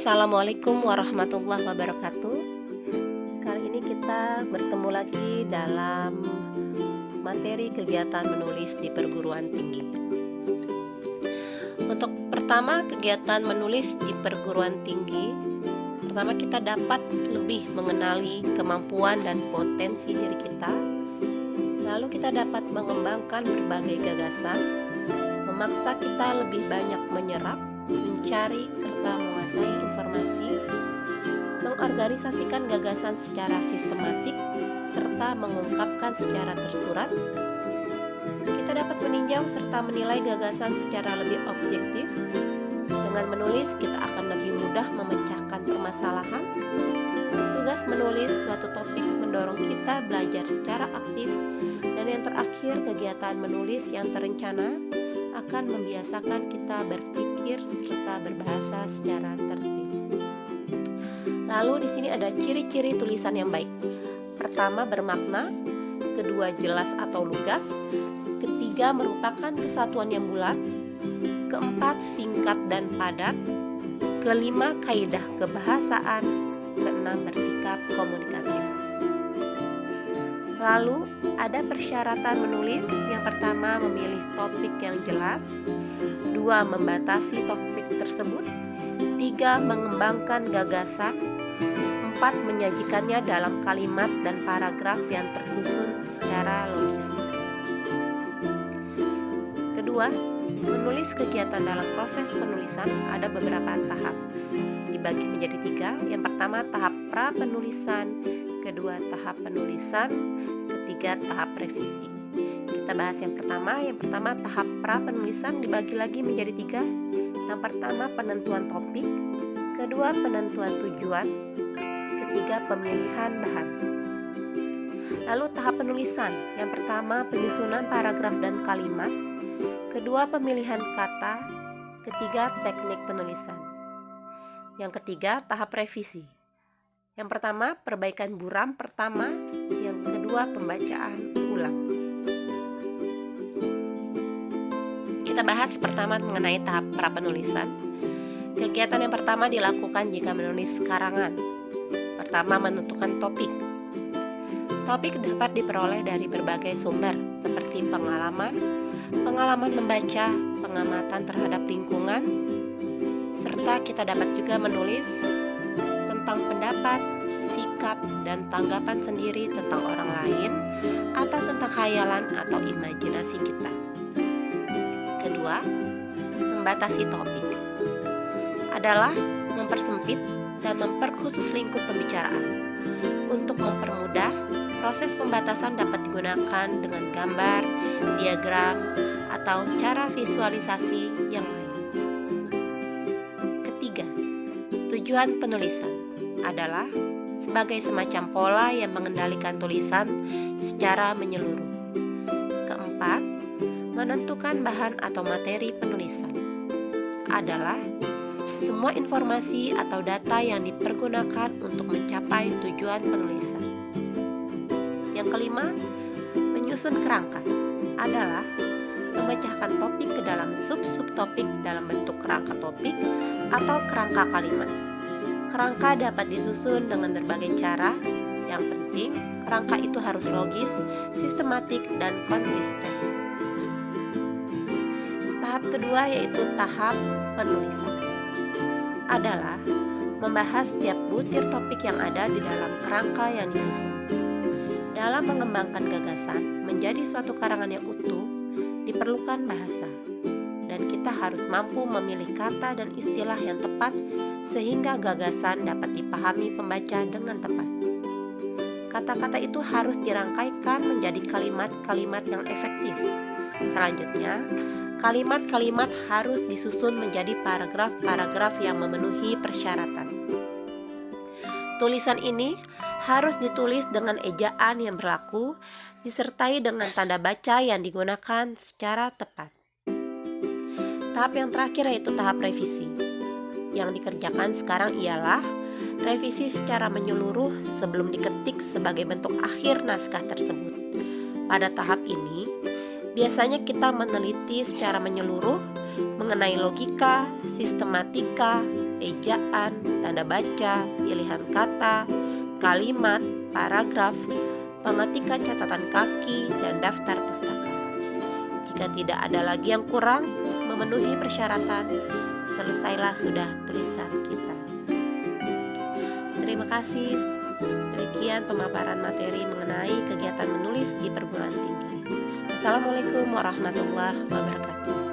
Assalamualaikum warahmatullahi wabarakatuh. Kali ini kita bertemu lagi dalam materi kegiatan menulis di perguruan tinggi. Untuk pertama, kegiatan menulis di perguruan tinggi, pertama kita dapat lebih mengenali kemampuan dan potensi diri kita. Lalu kita dapat mengembangkan berbagai gagasan, memaksa kita lebih banyak menyerap, mencari serta menguasai informasi, mengorganisasikan gagasan secara sistematik, serta mengungkapkan secara tersurat. Kita dapat meninjau serta menilai gagasan secara lebih objektif. Dengan menulis, kita akan lebih mudah memecahkan permasalahan. Tugas menulis suatu topik mendorong kita belajar secara aktif. Dan yang terakhir, kegiatan menulis yang terencana akan membiasakan kita berpikir serta berbahasa secara tertib. Lalu di sini ada ciri-ciri tulisan yang baik. Pertama, bermakna. Kedua, jelas atau lugas. Ketiga, merupakan kesatuan yang bulat. Keempat, singkat dan padat. Kelima, kaidah kebahasaan. Keenam, bersikap komunikatif. Lalu ada persyaratan menulis. Yang pertama, memilih topik yang jelas. 2. Membatasi topik tersebut. 3. Mengembangkan gagasan. 4. Menyajikannya dalam kalimat dan paragraf yang tersusun secara logis. Kedua, menulis kegiatan dalam proses penulisan ada beberapa tahap. Dibagi menjadi 3. Yang pertama, tahap pra-penulisan. Kedua, tahap penulisan. Ketiga, tahap revisi. Kita bahas yang pertama. Yang pertama, tahap pra-penulisan dibagi lagi menjadi 3. Yang pertama, penentuan topik. Kedua, penentuan tujuan. Ketiga, pemilihan bahan. Lalu tahap penulisan. Yang pertama, penyusunan paragraf dan kalimat. Kedua, pemilihan kata. Ketiga, teknik penulisan. Yang ketiga, tahap revisi. Yang pertama, perbaikan buram pertama. Yang kedua, pembacaan ulang. Kita bahas pertama mengenai tahap pra-penulisan. Kegiatan yang pertama dilakukan jika menulis karangan. Pertama, menentukan topik. Topik dapat diperoleh dari berbagai sumber seperti pengalaman membaca, pengamatan terhadap lingkungan, serta kita dapat juga menulis tentang pendapat, sikap, dan tanggapan sendiri tentang orang lain atau tentang khayalan atau imajinasi kita. Kedua, membatasi topik adalah mempersempit dan memperkhusus lingkup pembicaraan. Untuk mempermudah, proses pembatasan dapat digunakan dengan gambar, diagram, atau cara visualisasi yang lain. Ketiga, tujuan penulisan adalah sebagai semacam pola yang mengendalikan tulisan secara menyeluruh. Keempat, menentukan bahan atau materi penulisan adalah semua informasi atau data yang dipergunakan untuk mencapai tujuan penulisan. Yang kelima, menyusun kerangka adalah memecahkan topik ke dalam sub-subtopik dalam bentuk kerangka topik atau kerangka kalimat. Kerangka dapat disusun dengan berbagai cara. Yang penting, kerangka itu harus logis, sistematik, dan konsisten. Tahap kedua yaitu tahap penulisan adalah membahas setiap butir topik yang ada di dalam kerangka yang disusun. Dalam mengembangkan gagasan menjadi suatu karangan yang utuh, diperlukan bahasa. Dan kita harus mampu memilih kata dan istilah yang tepat sehingga gagasan dapat dipahami pembaca dengan tepat. Kata-kata itu harus dirangkaikan menjadi kalimat-kalimat yang efektif. Selanjutnya, kalimat-kalimat harus disusun menjadi paragraf-paragraf yang memenuhi persyaratan. Tulisan ini harus ditulis dengan ejaan yang berlaku, disertai dengan tanda baca yang digunakan secara tepat. Tahap yang terakhir yaitu tahap revisi. Yang dikerjakan sekarang ialah revisi secara menyeluruh sebelum diketik sebagai bentuk akhir naskah tersebut. Pada tahap ini, biasanya kita meneliti secara menyeluruh mengenai logika, sistematika, ejaan, tanda baca, pilihan kata, kalimat, paragraf, pemetikan catatan kaki, dan daftar pustaka. Jika tidak ada lagi yang kurang memenuhi persyaratan, selesailah sudah tulisan kita. Terima kasih. Demikian pemaparan materi mengenai kegiatan menulis di perguruan tinggi. Assalamualaikum warahmatullahi wabarakatuh.